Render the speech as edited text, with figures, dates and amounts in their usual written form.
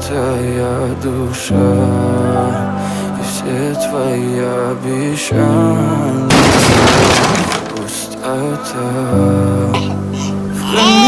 твоя душа и все твои обещания. Пустота в